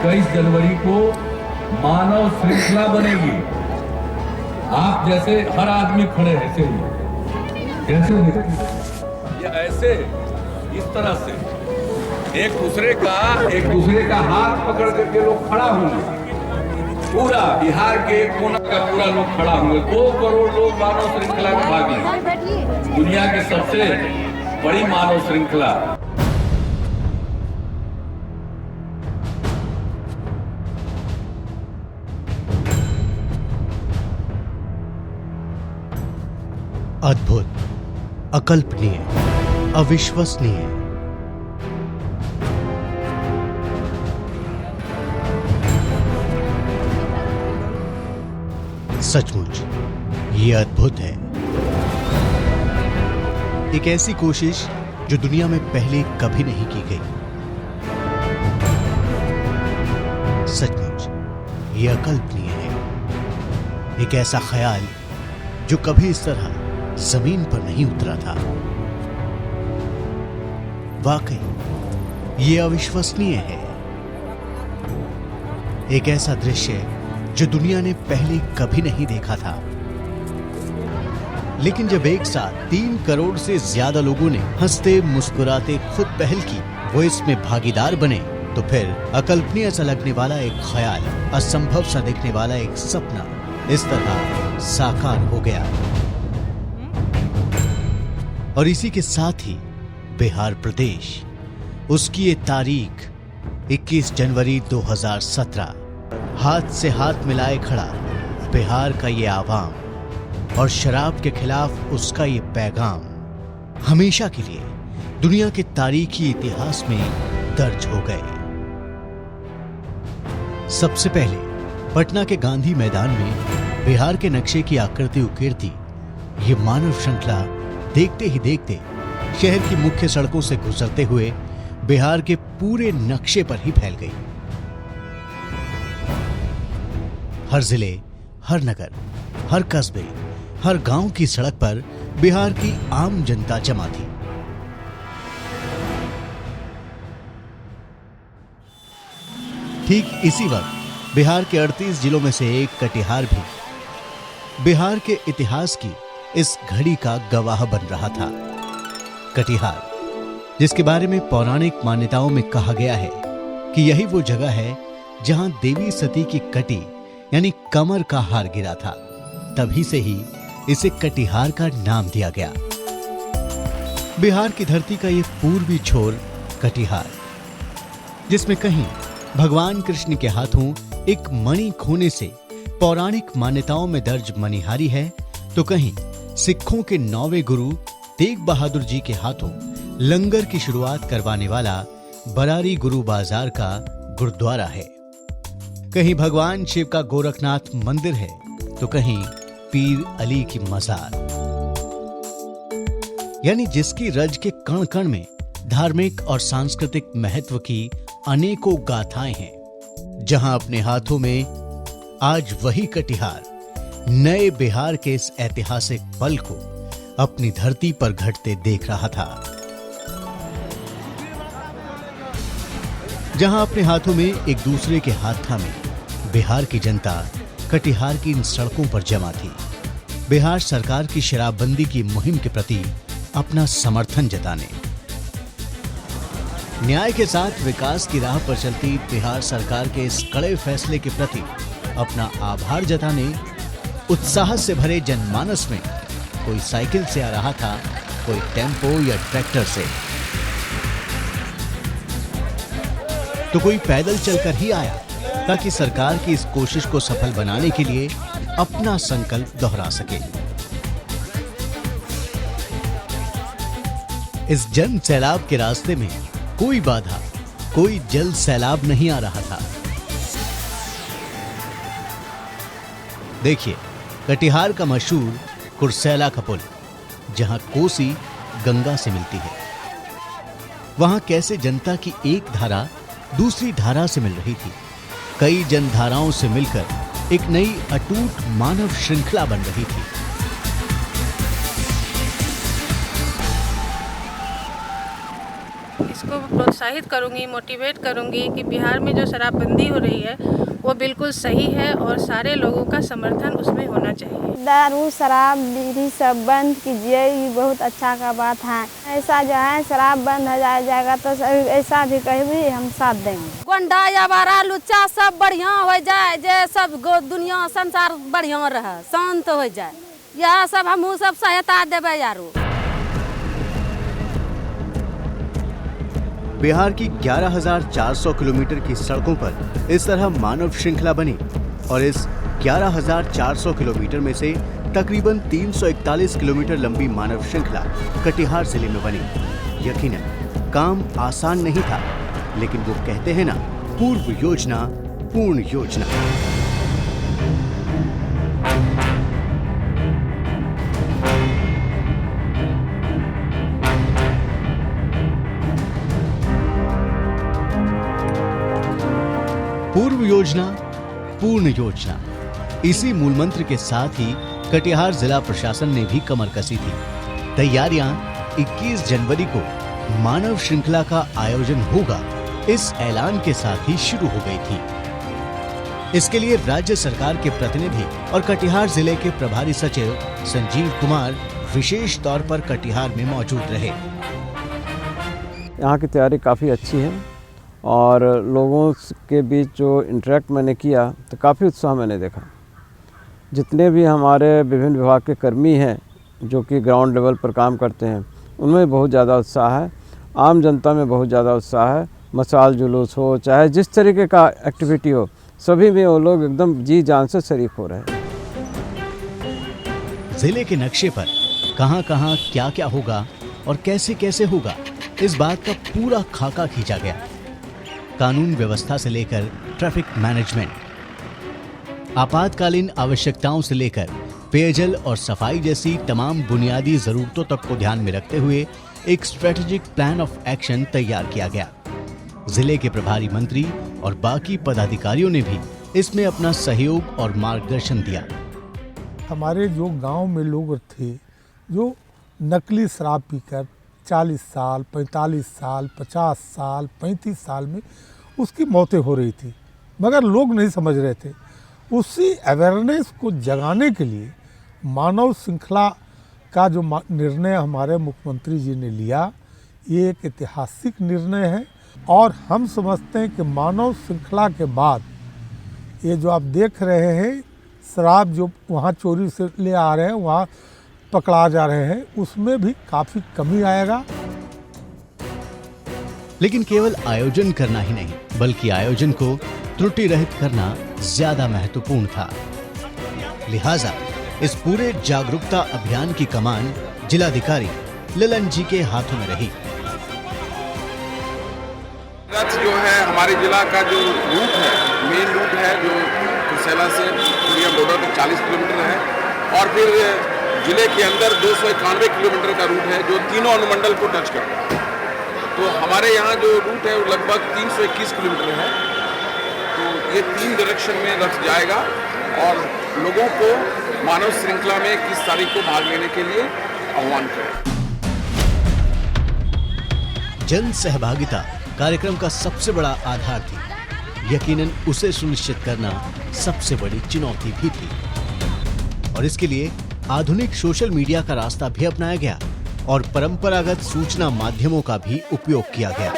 21 जनवरी को मानव श्रृंखला बनेगी। आप जैसे हर आदमी खड़े ऐसे ही, कैसे ये ऐसे इस तरह से एक दूसरे का हाथ पकड़ करके लोग खड़ा होंगे। पूरा बिहार के एक कोना का पूरा लोग खड़ा होंगे। 2 करोड़ लोग मानव श्रृंखला में भाग लेंगे। दुनिया की सबसे बड़ी मानव श्रृंखला। अद्भुत, अकल्पनीय, अविश्वसनीय। सचमुच ये अद्भुत है। एक ऐसी कोशिश जो दुनिया में पहले कभी नहीं की गई। सचमुच ये अकल्पनीय है। एक ऐसा ख्याल जो कभी इस तरह जमीन पर नहीं उतरा था। वाकई ये अविश्वसनीय है। एक ऐसा दृश्य जो दुनिया ने पहले कभी नहीं देखा था। लेकिन जब एक साथ 3 करोड़ से ज्यादा लोगों ने हंसते मुस्कुराते खुद पहल की, वो इसमें भागीदार बने, तो फिर अकल्पनीय सा लगने वाला एक ख्याल, असंभव सा दिखने वाला एक सपना इस तरह साकार हो गया। और इसी के साथ ही बिहार प्रदेश, उसकी ये तारीख 21 जनवरी 2017, हाथ से हाथ मिलाए खड़ा बिहार का ये आवाम और शराब के खिलाफ उसका ये पैगाम हमेशा के लिए दुनिया के तारीखी इतिहास में दर्ज हो गए। सबसे पहले पटना के गांधी मैदान में बिहार के नक्शे की आकृति उकेरती ये मानव श्रृंखला देखते ही देखते शहर की मुख्य सड़कों से गुजरते हुए बिहार के पूरे नक्शे पर ही फैल गई। हर जिले, हर नगर, हर कस्बे, हर गांव की सड़क पर बिहार की आम जनता जमा थी। ठीक इसी वक्त बिहार के 38 जिलों में से एक कटिहार भी बिहार के इतिहास की इस घड़ी का गवाह बन रहा था। कटिहार, जिसके बारे में पौराणिक मान्यताओं में कहा गया है कि यही वो जगह है जहां देवी सती की कटी यानी कमर का हार गिरा था। तभी से ही इसे कटिहार का नाम दिया गया। बिहार की धरती का ये पूर्वी छोर कटिहार, जिसमें कहीं भगवान कृष्ण के हाथों एक मणि खोने से पौराणिक मान्यताओं में दर्ज मणिहारी है, तो कहीं सिखों के 9वें गुरु तेग बहादुर जी के हाथों लंगर की शुरुआत करवाने वाला बरारी गुरु बाजार का गुरुद्वारा है। कहीं भगवान शिव का गोरखनाथ मंदिर है, तो कहीं पीर अली की मजार, यानी जिसकी रज के कण कण में धार्मिक और सांस्कृतिक महत्व की अनेकों गाथाएं हैं। जहां अपने हाथों में आज वही कटिहार नए बिहार के इस ऐतिहासिक पल को अपनी धरती पर घटते देख रहा था। जहां अपने हाथों में एक दूसरे के हाथ थामे बिहार की जनता कटिहार की इन सड़कों पर जमा थी, बिहार सरकार की शराबबंदी की मुहिम के प्रति अपना समर्थन जताने, न्याय के साथ विकास की राह पर चलती बिहार सरकार के इस कड़े फैसले के प्रति अपना आभार जताने, उत्साह से भरे जनमानस में कोई साइकिल से आ रहा था, कोई टेम्पो या ट्रैक्टर से, तो कोई पैदल चलकर ही आया ताकि सरकार की इस कोशिश को सफल बनाने के लिए अपना संकल्प दोहरा सके। इस जन सैलाब के रास्ते में कोई बाधा, कोई जल सैलाब नहीं आ रहा था। देखिए, कटिहार का मशहूर कुर्सेला का पुल, जहां कोसी गंगा से मिलती है, वहां कैसे जनता की एक धारा दूसरी धारा से मिल रही थी। कई जनधाराओं से मिलकर एक नई अटूट मानव श्रृंखला बन रही थी। इसको प्रोत्साहित करूंगी, मोटिवेट करूंगी कि बिहार में जो शराबबंदी हो रही है वो बिल्कुल सही है और सारे लोगों का समर्थन उसमें होना चाहिए। दारू शराब बीड़ी सब बंद कीजिए, ये बहुत अच्छा का बात है। ऐसा जो है शराब बंद हो जाएगा तो ऐसा भी कहीं हम साथ देंगे। गुंडा आवारा लुच्चा सब बढ़िया हो जाए, जे सब दुनिया संसार बढ़िया रहे, शांत हो जाए, यह सब हमहू सब सहायता देवे यारो। बिहार की 11,400 किलोमीटर की सड़कों पर इस तरह मानव श्रृंखला बनी और इस 11,400 किलोमीटर में से तकरीबन 341 किलोमीटर लंबी मानव श्रृंखला कटिहार जिले में बनी। यकीनन काम आसान नहीं था, लेकिन वो कहते हैं ना, पूर्व योजना पूर्ण योजना। पूर्व योजना पूर्ण योजना, इसी मूल मंत्र के साथ ही कटिहार जिला प्रशासन ने भी कमर कसी थी। तैयारियां 21 जनवरी को मानव श्रृंखला का आयोजन होगा, इस ऐलान के साथ ही शुरू हो गई थी। इसके लिए राज्य सरकार के प्रतिनिधि और कटिहार जिले के प्रभारी सचिव संजीव कुमार विशेष तौर पर कटिहार में मौजूद रहे। यहाँ की तैयारी काफ़ी अच्छी है और लोगों के बीच जो इंटरेक्ट मैंने किया तो काफ़ी उत्साह मैंने देखा। जितने भी हमारे विभिन्न विभाग के कर्मी हैं जो कि ग्राउंड लेवल पर काम करते हैं, उनमें बहुत ज़्यादा उत्साह है। आम जनता में बहुत ज़्यादा उत्साह है। मशाल जुलूस हो, चाहे जिस तरीके का एक्टिविटी हो, सभी में वो लोग एकदम जी जान से शरीक हो रहे हैं। जिले के नक्शे पर कहां-कहां क्या-क्या होगा और कैसे-कैसे होगा, इस बात का पूरा खाका खींचा गया। कानून व्यवस्था से लेकर ट्रैफिक मैनेजमेंट, आपातकालीन आवश्यकताओं से लेकर पेयजल और सफाई जैसी तमाम बुनियादी जरूरतों तक को ध्यान में रखते हुए एक स्ट्रेटेजिक प्लान ऑफ एक्शन तैयार किया गया। जिले के प्रभारी मंत्री और बाकी पदाधिकारियों ने भी इसमें अपना सहयोग और मार्गदर्शन दिया। हमारे जो गांव में लोग थे जो नकली शराब पीकर 40 साल, 45 साल, 50 साल, 35 साल में उसकी मौतें हो रही थी, मगर लोग नहीं समझ रहे थे। उसी अवेयरनेस को जगाने के लिए मानव श्रृंखला का जो निर्णय हमारे मुख्यमंत्री जी ने लिया, ये एक ऐतिहासिक निर्णय है और हम समझते हैं कि मानव श्रृंखला के बाद ये जो आप देख रहे हैं शराब जो वहाँ चोरी से ले आ रहे हैं, वहाँ पकड़ा जा रहे हैं, उसमें भी काफ़ी कमी आएगा। लेकिन केवल आयोजन करना ही नहीं, बल्कि आयोजन को त्रुटि रहित करना ज्यादा महत्वपूर्ण था। लिहाजा इस पूरे जागरूकता अभियान की कमान जिलाधिकारी ललन जी के हाथों में रही। रथ जो है हमारे जिला का जो रूट है, मेन रूट है जो कुर्सेला से पूर्णिया बॉर्डर तक 40 किलोमीटर है और फिर जिले के अंदर 291 किलोमीटर का रूट है जो तीनों अनुमंडल को टच करता है। तो हमारे यहाँ जो रूट है वो लगभग 321 किलोमीटर है। तो ये 3 डायरेक्शन में रथ जाएगा और लोगों को मानव श्रृंखला में 21 तारीख को भाग लेने के लिए आह्वान करें। जन सहभागिता कार्यक्रम का सबसे बड़ा आधार थी। यकीनन उसे सुनिश्चित करना सबसे बड़ी चुनौती भी थी और इसके लिए आधुनिक सोशल मीडिया का रास्ता भी अपनाया गया और परंपरागत सूचना माध्यमों का भी उपयोग किया गया।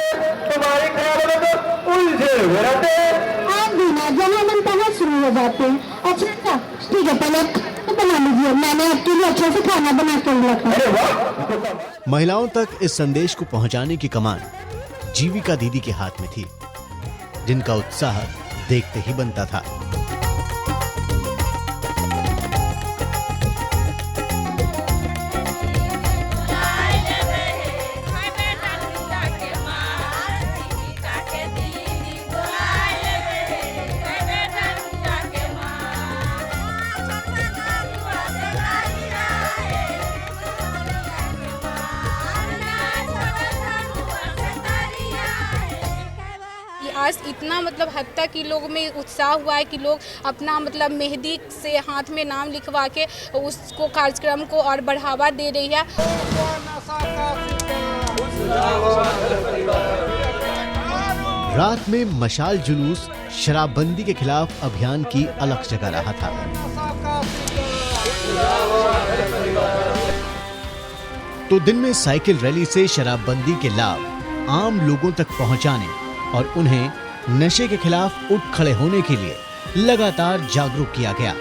शुरू हो जाते हैं। अच्छा ठीक है, पहले बना लीजिए, मैंने आपके लिए अच्छे से खाना बना कर रखा। महिलाओं तक इस संदेश को पहुंचाने की कमान जीविका दीदी के हाथ में थी, जिनका उत्साह देखते ही बनता था। आज इतना मतलब हद तक कि लोगों में उत्साह हुआ है कि लोग अपना मतलब मेहंदी से हाथ में नाम लिखवा के उसको कार्यक्रम को और बढ़ावा दे रही है। रात में मशाल जुलूस शराबबंदी के खिलाफ अभियान की अलख जगा रहा था। तो दिन में साइकिल रैली से शराबबंदी के लाभ आम लोगों तक पहुंचाने और उन्हें नशे के खिलाफ उठ खड़े होने के लिए लगातार जागरूक किया गया।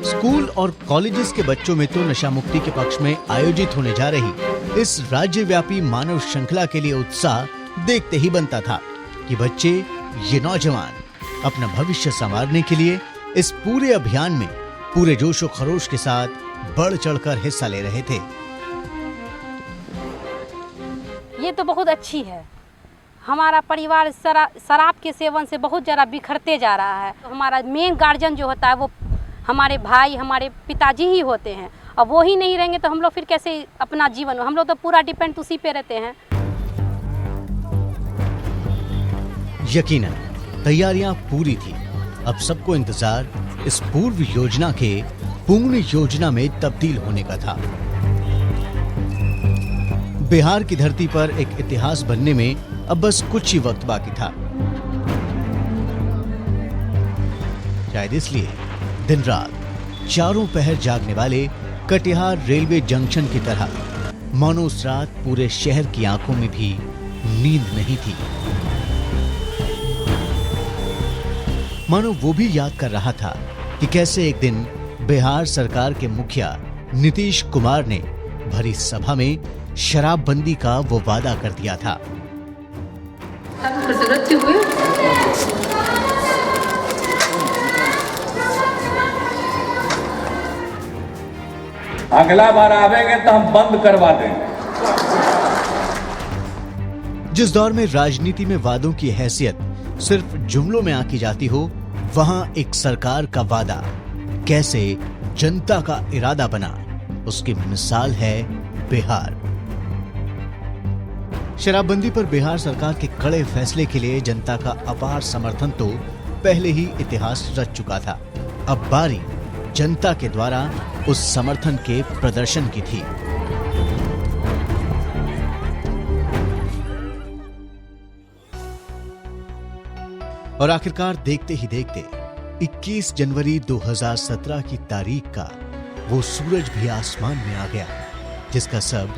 स्कूल और कॉलेजेस के बच्चों में तो नशा मुक्ति के पक्ष में आयोजित होने जा रही इस राज्यव्यापी मानव श्रृंखला के लिए उत्साह देखते ही बनता था कि बच्चे, ये नौजवान अपना भविष्य संवारने के लिए इस पूरे अभियान में पूरे जोशो खरोश के साथ बढ़ चढ़कर हिस्सा ले रहे थे। ये तो बहुत अच्छी है। हमारा परिवार शराब के सेवन से बहुत ज़्यादा बिखरते जा रहा है। तो हमारा मेन गार्जियन जो होता है वो हमारे भाई, हमारे पिताजी ही होते हैं। अब वो ही नहीं रहेंगे तो हम लोग फिर कैसे अपना जीवन, हम लोग तो पूरा डिपेंड उसी पे रहते हैं। यकीनन तैयारियां पूरी थी। अब सबको इंतजार इस पूर्व योजना के पूर्ण योजना में तब्दील होने का था। बिहार की धरती पर एक इतिहास बनने में अब बस कुछ ही वक्त बाकी था। शायद इसलिए दिन रात चारों पहर जागने वाले कटिहार रेलवे जंक्शन की तरह मानो उस रात पूरे शहर की आंखों में भी नींद नहीं थी। मानो वो भी याद कर रहा था कि कैसे एक दिन बिहार सरकार के मुखिया नीतीश कुमार ने भरी सभा में शराबबंदी का वो वादा कर दिया था। अगला बार आवेंगे तो हम बंद करवा देंगे। जिस दौर में राजनीति में वादों की हैसियत सिर्फ जुमलों में आंकी जाती हो, वहां एक सरकार का वादा कैसे जनता का इरादा बना, उसकी मिसाल है बिहार। शराबबंदी पर बिहार सरकार के कड़े फैसले के लिए जनता का अपार समर्थन तो पहले ही इतिहास रच चुका था। अब बारी जनता के द्वारा उस समर्थन के प्रदर्शन की थी। और आखिरकार देखते ही देखते 21 जनवरी 2017 की तारीख का वो सूरज भी आसमान में आ गया, जिसका सब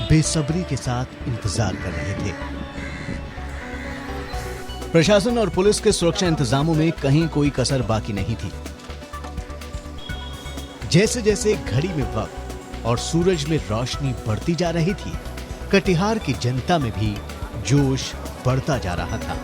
बेसब्री के साथ इंतजार कर रहे थे। प्रशासन और पुलिस के सुरक्षा इंतजामों में कहीं कोई कसर बाकी नहीं थी। जैसे जैसे घड़ी में वक्त और सूरज में रोशनी बढ़ती जा रही थी, कटिहार की जनता में भी जोश बढ़ता जा रहा था।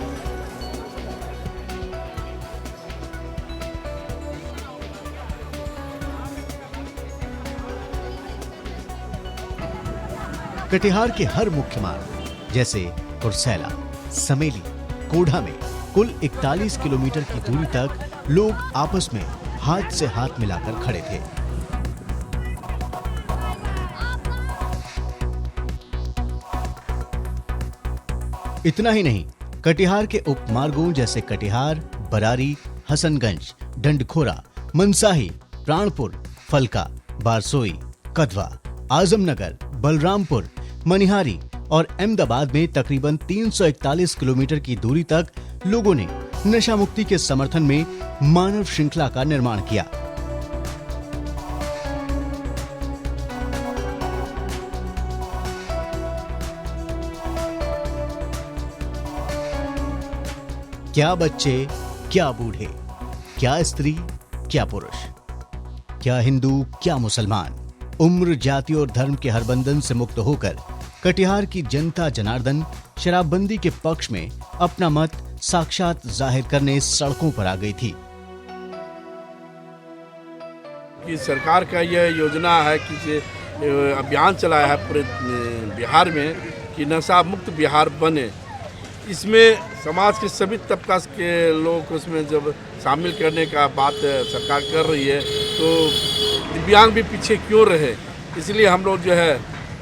कटिहार के हर मुख्य मार्ग जैसे कुर्सेला, समेली, कोढ़ा में कुल 41 किलोमीटर की दूरी तक लोग आपस में हाथ से हाथ मिलाकर खड़े थे। इतना ही नहीं, कटिहार के उपमार्गों जैसे कटिहार, बरारी, हसनगंज, डंडखोरा, मनसाही, प्राणपुर, फलका, बारसोई, कदवा, आजमनगर, बलरामपुर, मनिहारी और अहमदाबाद में तकरीबन 341 किलोमीटर की दूरी तक लोगों ने नशा मुक्ति के समर्थन में मानव श्रृंखला का निर्माण किया। क्या बच्चे, क्या बूढ़े, क्या स्त्री, क्या पुरुष, क्या हिंदू, क्या मुसलमान, उम्र, जाति और धर्म के हर बंधन से मुक्त होकर कटिहार की जनता जनार्दन शराबबंदी के पक्ष में अपना मत साक्षात जाहिर करने सड़कों पर आ गई थी। कि सरकार का यह योजना है कि अभियान चलाया है पूरे बिहार में कि नशा मुक्त बिहार बने। इसमें समाज के सभी तबका के लोग को उसमें जब शामिल करने का बात सरकार कर रही है, तो दिव्यांग भी पीछे क्यों रहे। इसलिए हम लोग जो है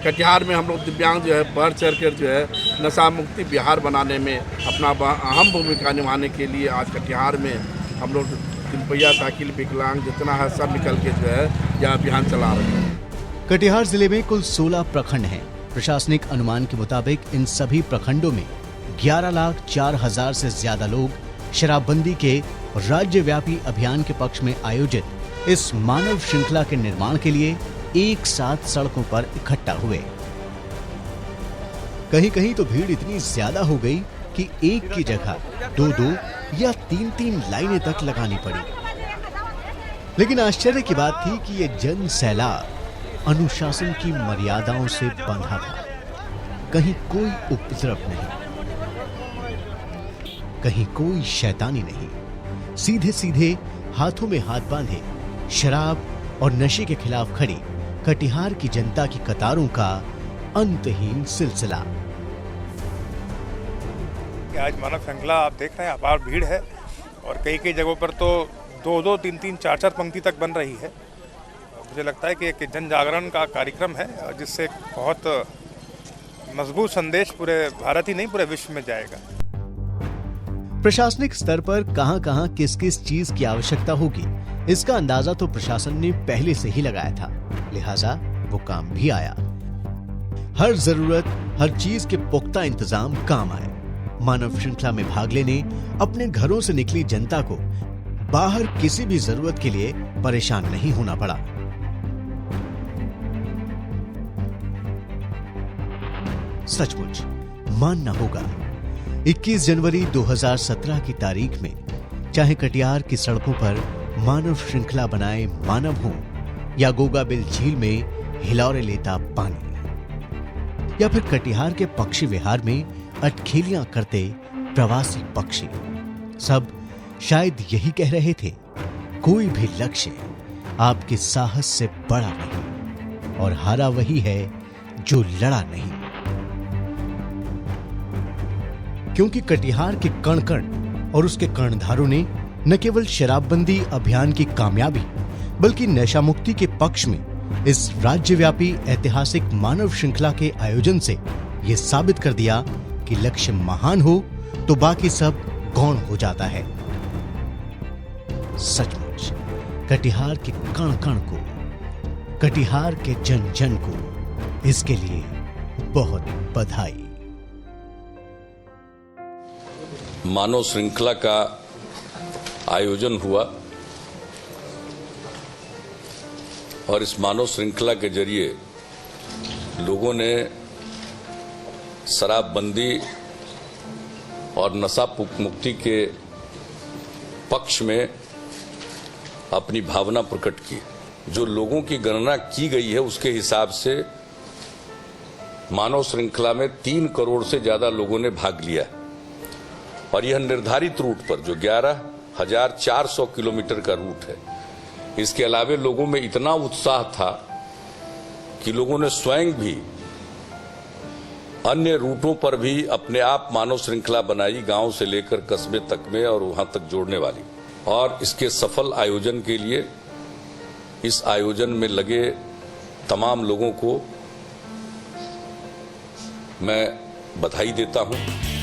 कटिहार में हम लोग दिव्यांग जो है बढ़ चढ़ कर जो है नशा मुक्ति बिहार बनाने में अपना अहम भूमिका निभाने के लिए आज कटिहार में हम लोग 3 पहिया साइकिल, विकलांग जितना है सब निकल के जो है यह अभियान चला रहे हैं। कटिहार जिले में कुल 16 प्रखंड हैं, प्रशासनिक अनुमान के मुताबिक इन सभी प्रखंडों में 11,04,000 से ज्यादा लोग शराबबंदी के राज्यव्यापी अभियान के पक्ष में आयोजित इस मानव श्रृंखला के निर्माण के लिए एक साथ सड़कों पर इकट्ठा हुए। कहीं कहीं तो भीड़ इतनी ज्यादा हो गई कि एक की जगह 2-2 या 3-3 लाइनें तक लगानी पड़ी। लेकिन आश्चर्य की बात थी कि यह जन सैलाब अनुशासन की मर्यादाओं से बंधा था। कहीं कोई उपद्रव नहीं, कहीं कोई शैतानी नहीं। सीधे सीधे हाथों में हाथ बांधे शराब और नशे के खिलाफ खड़ी कटिहार की जनता की कतारों का अंतहीन सिलसिला। आज मानव श्रृंखला आप देख रहे हैं, अपार भीड़ है और कई कई जगहों पर तो 2-2, 3-3, 4-4 पंक्ति तक बन रही है। मुझे लगता है कि एक जन जागरण का कार्यक्रम है जिससे बहुत मजबूत संदेश पूरे भारत ही नहीं पूरे विश्व में जाएगा। प्रशासनिक स्तर पर कहां-कहां किस-किस चीज की आवश्यकता होगी, इसका अंदाजा तो प्रशासन ने पहले से ही लगाया था, लिहाजा वो काम भी आया। हर जरूरत, हर चीज के पुख्ता इंतजाम काम आए। मानव श्रृंखला में भाग लेने अपने घरों से निकली जनता को बाहर किसी भी जरूरत के लिए परेशान नहीं होना पड़ा। सचमुच मानना होगा 21 जनवरी 2017 की तारीख में चाहे कटिहार की सड़कों पर मानव श्रृंखला बनाए मानव हो या गोगाबिल झील में हिलौरे लेता पानी, या फिर कटिहार के पक्षी विहार में अटखेलियां करते प्रवासी पक्षी, सब शायद यही कह रहे थे, कोई भी लक्ष्य आपके साहस से बड़ा नहीं और हारा वही है जो लड़ा नहीं। क्योंकि कटिहार के कण-कण और उसके कर्णधारों ने न केवल शराबबंदी अभियान की कामयाबी बल्कि नशा मुक्ति के पक्ष में इस राज्यव्यापी ऐतिहासिक मानव श्रृंखला के आयोजन से यह साबित कर दिया कि लक्ष्य महान हो तो बाकी सब गौण हो जाता है। सचमुच कटिहार के कण-कण को, कटिहार के जन-जन को इसके लिए बहुत बधाई। मानव श्रृंखला का आयोजन हुआ और इस मानव श्रृंखला के जरिए लोगों ने शराबबंदी और नशा मुक्ति के पक्ष में अपनी भावना प्रकट की। जो लोगों की गणना की गई है उसके हिसाब से मानव श्रृंखला में 3 करोड़ से ज्यादा लोगों ने भाग लिया और यह निर्धारित रूट पर जो 11,400 किलोमीटर का रूट है, इसके अलावे लोगों में इतना उत्साह था कि लोगों ने स्वयं भी अन्य रूटों पर भी अपने आप मानव श्रृंखला बनाई, गांव से लेकर कस्बे तक में और वहां तक जोड़ने वाली। और इसके सफल आयोजन के लिए इस आयोजन में लगे तमाम लोगों को मैं बधाई देता हूं।